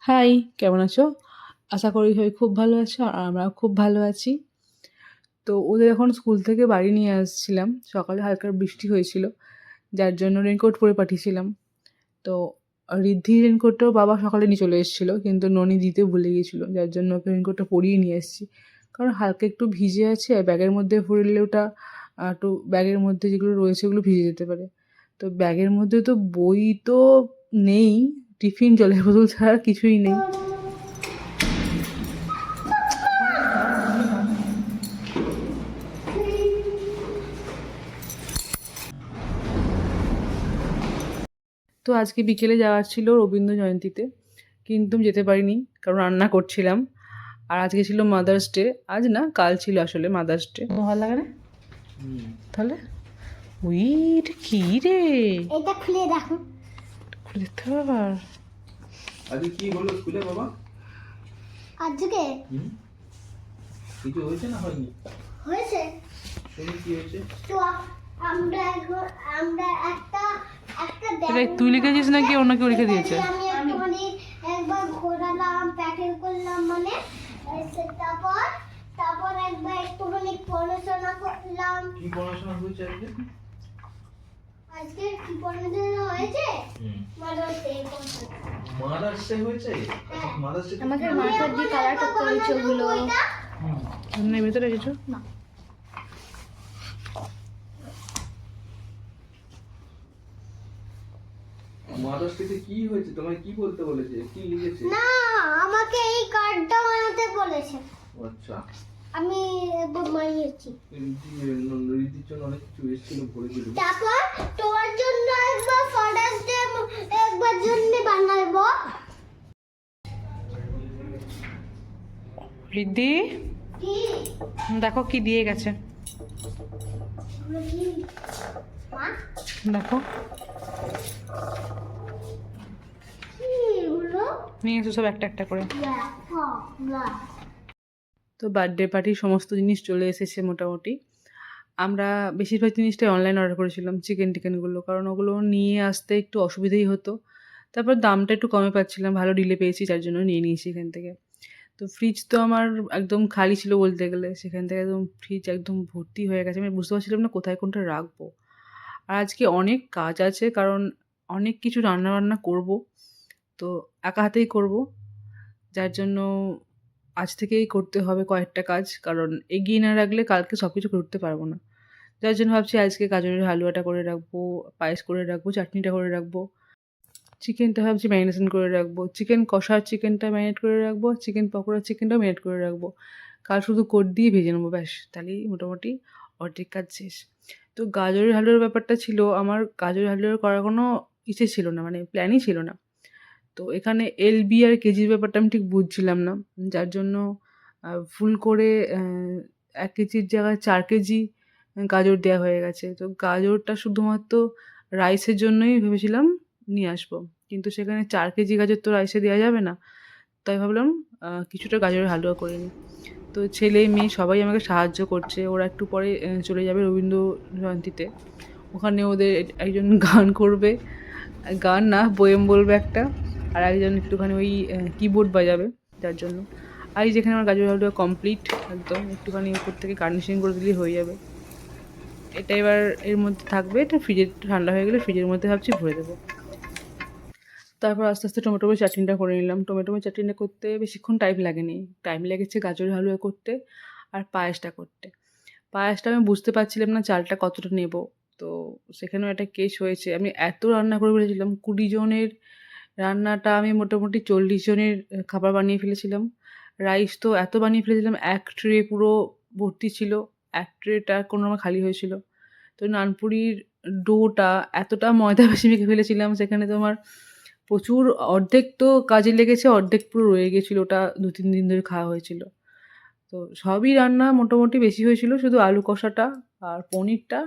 High, কেমন আছো? আশা করি সবাই খুব ভালো আছো আর আমরাও খুব ভালো আছি। তো ওদের এখন স্কুল থেকে বাড়ি নিয়ে আসছিলাম। সকালে হালকা বৃষ্টি হয়েছিল, যার জন্য রেনকোট পরে পাঠিয়েছিলাম। তো ঋদ্ধির রেনকোটটাও বাবা সকালে নিয়ে চলে এসেছিলো, কিন্তু ননি দিতে ভুলে গিয়েছিলো, যার জন্য ওকে রেনকোটটা পরিয়ে নিয়ে এসেছি। কারণ হালকা একটু ভিজে আছে, আর ব্যাগের মধ্যে পড়লে ওটা একটু ব্যাগের মধ্যে যেগুলো রয়েছে ওগুলো ভিজে যেতে পারে। তো ব্যাগের মধ্যে তো বই তো নেই, টিফিন, জলের বোতল ছাড়া আর কিছুই নেই। তো আজকে বিকেলে যাওয়ার ছিল রবীন্দ্র জয়ন্তীতে, কিন্তু আমি যেতে পারিনি কারণ রান্না করছিলাম। আর আজকে ছিল মাদার্স ডে, আজ না কাল ছিল আসলে মাদার্স ডে। ভালো লাগে না তাহলে? উই, এটা কি রে? এটা খুলে দেখো। খুলে দেখতে হবে আবার। আজকে কি হলো স্কুলে বাবা? আজকে কিছু হয়েছে না হয়নি? হয়েছে। শুনি কি হয়েছে? তো আমরা আমরা একটা একটা এটা তুই লিখেছিস নাকি অন্য কেউ লিখে দিয়েছে? আমি একটুখানি একবার ঘোরালাম, প্যাকেট করলাম, মানে তারপর তারপর একবার একটুখানি পড়াশোনা করলাম। কি পড়াশোনা হয়েছে আজকে? আজকে কি পড়াশোনা হয়েছে? মাদার্স ডে হয়েছে? হ্যাঁ। মাদার্স ডে আমাকে মাথার দিয়ে কালার করতে হয়েছে ওগুলো। এর ভেতরে কিছু না, মাদার্স ডে কি হয়েছে? তোমায় কি বলতে বলেছে? কি লিখেছে? না, আমাকে এই কার্ডটা বানাতে বলেছে। আচ্ছা, আমি একবার বানিয়েছি। রীতির জন্য অনেক কিছু এসেছিল, ভরে দিল। তারপর তোমার জন্য একবার ফাদার্স ডে একবার জন্য বানাবো। রিদ্ধি, কি দেখো কি দিয়ে গেছে, এগুলো কি মা? দেখো কি এগুলো? নিয়ে এসো সব একটা একটা করে। ব্ল্যাক। তো বার্থডে পার্টির সমস্ত জিনিস চলে এসেছে মোটামুটি। আমরা বেশিরভাগ জিনিসটাই অনলাইন অর্ডার করেছিলাম, চিকেন টিকেনগুলো, কারণ ওগুলো নিয়ে আসতে একটু অসুবিধাই হতো। তারপর দামটা একটু কমে পাচ্ছিলাম, ভালো ডিলে পেয়েছি, যার জন্য নিয়ে নিয়েছি এখান থেকে। তো ফ্রিজ তো আমার একদম খালি ছিল বলতে গেলে, সেখান থেকে একদম ফ্রিজ একদম ভর্তি হয়ে গেছে, আমি বুঝতে পারছিলাম না কোথায় কোনটা রাখবো। আর আজকে অনেক কাজ আছে, কারণ অনেক কিছু রান্নাবান্না করব, তো একা হাতেই করব, যার জন্য আজ থেকেই করতে হবে কয়েকটা কাজ, কারণ এগিয়ে না রাখলে কালকে সব কিছু করতে পারবো না। যার জন্য ভাবছি আজকে গাজরের হালুয়াটা করে রাখবো, পায়েস করে রাখবো, চাটনিটা করে রাখবো, চিকেনটা ভাবছি ম্যারিনেশন করে রাখবো, চিকেন কষার চিকেনটা ম্যারিনেট করে রাখবো, চিকেন পকোড়ার চিকেনটাও ম্যারিনেট করে রাখবো। কাল শুধু কোট দিয়ে ভেজে নেবো, ব্যাস, তাহলেই মোটামুটি অর্ধেক কাজ শেষ। তো গাজরের হালুয়ার ব্যাপারটা ছিল, আমার গাজরের হালুয়া করার কোনো ইচ্ছে ছিল না, মানে প্ল্যানই ছিল না। তো এখানে এলবি আর কেজির ব্যাপারটা আমি ঠিক বুঝছিলাম না, যার জন্য ভুল করে 1 কেজির জায়গায় 4 কেজি গাজর দেওয়া হয়ে গেছে। তো গাজরটা শুধুমাত্র রাইসের জন্যই ভেবেছিলাম নিয়ে আসবো, কিন্তু সেখানে 4 কেজি গাজর তো রাইসে দেওয়া যাবে না। তাই ভাবলাম কিছুটা গাজরের হালুয়া করে নিই। তো ছেলে মেয়ে সবাই আমাকে সাহায্য করছে, ওরা একটু পরে চলে যাবে রবীন্দ্র জয়ন্তীতে, ওখানে ওদের একজন গান করবে, গান না পোয়েম বলবে একটা, আর একজন একটুখানি ওই কিবোর্ড বাজাবে, যার জন্য। আর এই যেখানে আমার গাজর হালুয়া কমপ্লিট, একদম একটুখানি উপর থেকে গার্নিশিং করে দিলেই হয়ে যাবে। এটা এবার এর মধ্যে থাকবে, এটা ফ্রিজে ঠান্ডা হয়ে গেলে ফ্রিজের মধ্যে ভাবছি ভরে দেবো। তারপর আস্তে আস্তে টমেটো চাটনিটা করে নিলাম। টমেটো চাটনিটা করতে বেশিক্ষণ টাইম লাগেনি, টাইম লেগেছে গাজরের হালুয়া করতে আর পায়েসটা করতে। পায়েসটা আমি বুঝতে পারছিলাম না চালটা কতটা নেব, তো সেখানেও একটা কেস হয়েছে। আমি এত রান্না করে ফেলেছিলাম, 20 জনের রান্নাটা আমি মোটামুটি 40 জনের খাবার বানিয়ে ফেলেছিলাম। রাইস তো এত বানিয়ে ফেলেছিলাম, এক ট্রে পুরো ভর্তি ছিল, এক ট্রেটা কোনো আমার খালি হয়েছিল। তো নানপুরির ডোটা এতটা ময়দা বেশি মেখে ফেলেছিলাম, সেখানে তোমার প্রচুর, অর্ধেক তো কাজে লেগেছে, অর্ধেক পুরো রয়ে গেছিলো, ওটা 2-3 দিন ধরে খাওয়া হয়েছিল। তো সবই রান্না মোটামুটি বেশি হয়েছিল, শুধু আলু কষাটা আর পনিরটা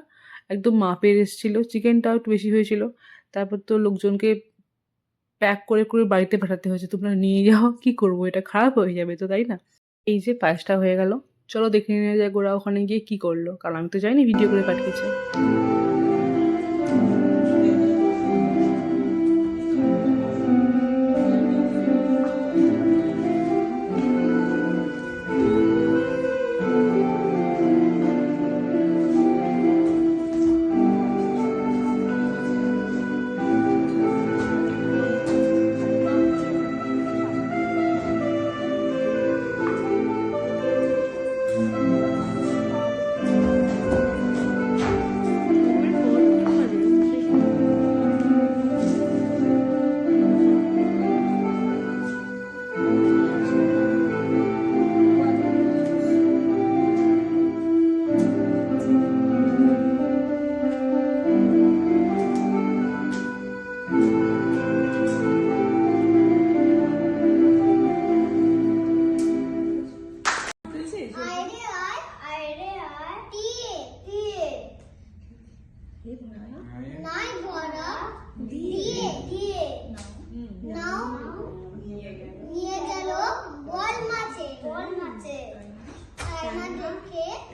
একদম মাপের এসেছিলো, চিকেনটাও একটু বেশি হয়েছিল। তারপর তো লোকজনকে প্যাক করে করে বাড়িতে পাঠাতে হয়েছে, তোমরা নিয়ে যাও, কী করবো, এটা খারাপ হয়ে যাবে তো, তাই না? এই যে পায়েসটা হয়ে গেল, চলো দেখে নিয়ে যায় ওরা ওখানে গিয়ে কী করলো, কারণ আমি তো জানি ভিডিও করে পাঠিয়েছে।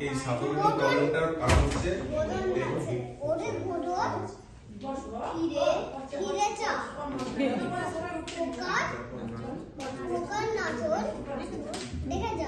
এই সাপোর্টের প্রবলেমটার কারণ হচ্ছে ওরে ঘোড়র ফিরে ফিরে চা পোকার পোকার নাচন দেখে যা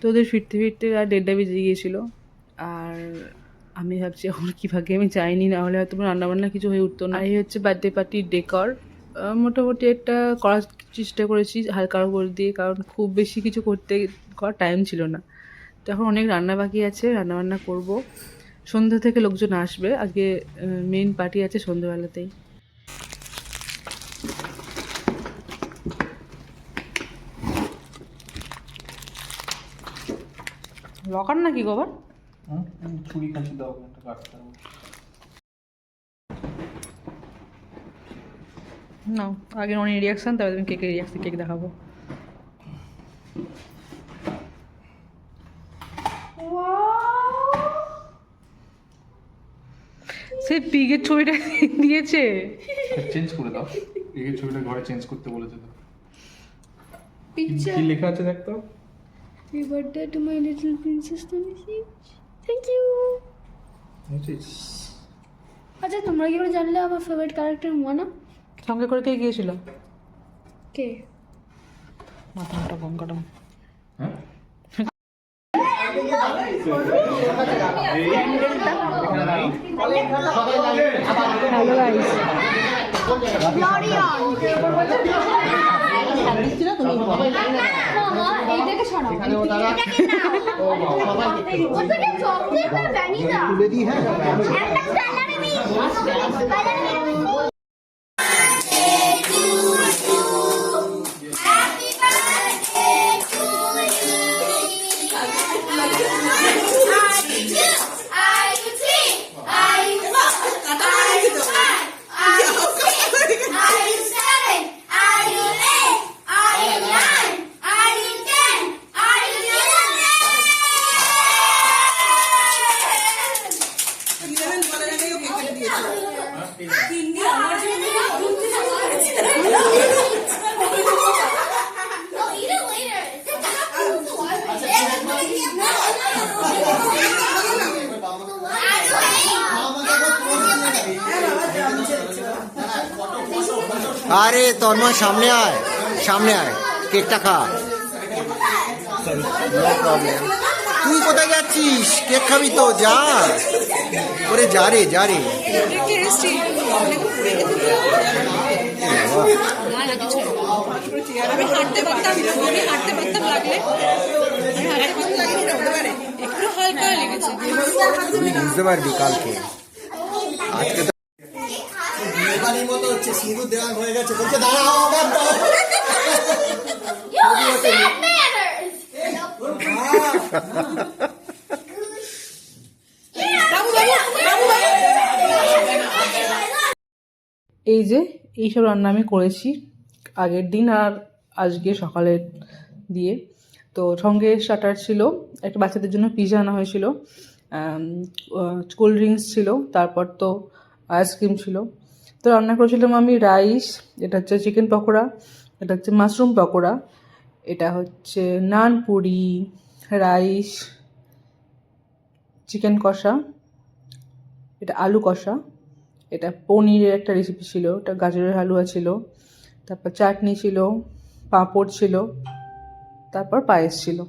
তো ওদের ফিরতে ফিরতে আর 1:30 বেজে গিয়েছিল। আর আমি ভাবছি এখন কী ভাগে আমি যাইনি, না হলে হয়তো রান্নাবান্না কিছু হয়ে উঠতো না। আর এই হচ্ছে বার্থডে পার্টির ডেকর। মোটামুটি একটা করার চেষ্টা করেছি হালকা করে দিয়ে, কারণ খুব বেশি কিছু করার টাইম ছিল না। তো এখন অনেক রান্না বাকি আছে, রান্নাবান্না করব। সন্ধ্যা থেকে লোকজন আসবে, আগে মেইন পার্টি আছে সন্ধ্যাবেলাতেই। লকার নাকি গোবর? ছুরি কাঁচি দাও, একটা কাটতে হবে। না, আগে অনেক রিয়াকশান, তারপরে তুমি কেকের রিয়াকশন, কেক দেখাবো। সে পিগের ছবিটা দিয়েছে। চেঞ্জ করে দাও, এই ছবিটা ঘরে চেঞ্জ করতে বলেছে তো। পিকচার কি লেখা আছে দেখতো? Happy birthday to my little princess Tanisi. Thank you. আচ্ছা তোমরা কি করে জানলে আমার ফেভারিট ক্যারেক্টার মোনা? সঙ্গে করে কে গিয়েছিল? কে? মাথাটা কম কাটাম। হ্যাঁ, হ্যালো গাইস। এইটাকে সরাও। এটাকে নাও। ওটাকে চকলেট আর ভ্যানিলা। তুলে দি হ্যাঁ। একটা স্যালারি মিল। স্যালারি মিল। আরে তন্ময় সামনে আয়, সামনে আয়, কেকটা খা। No problem. তুই কোথায় যাচ্ছিস? কেক খাবি তো, যা ওরে, যা রে যা রে। বুঝতে পারবি কালকে। আজকে তো বিয়েবাড়ির মতো হচ্ছে, সিঁদুর দেওয়া হয়ে গেছে, বলছে দাঁড়াও আবার দাও। এই যে এইসব রান্না আমি করেছি আগের দিন আর আজকে সকালে দিয়ে। তো সঙ্গে স্টার্টার ছিল, একটা বাচ্চাদের জন্য পিৎজা আনা হয়েছিল, কোল্ড ড্রিঙ্কস ছিল, তারপর তো আইসক্রিম ছিল। তো রান্না করেছিলাম আমি রাইস, এটা হচ্ছে চিকেন পকোড়া, এটা হচ্ছে মাশরুম পকোড়া, এটা হচ্ছে নান পুরি, রাইস, চিকেন কষা, এটা আলু কষা, এটা পনিরের একটা রেসিপি ছিল, এটা গাজরের হালুয়া ছিল, তারপর চাটনি ছিল, পাঁপড় ছিল, তারপর পায়েস ছিল।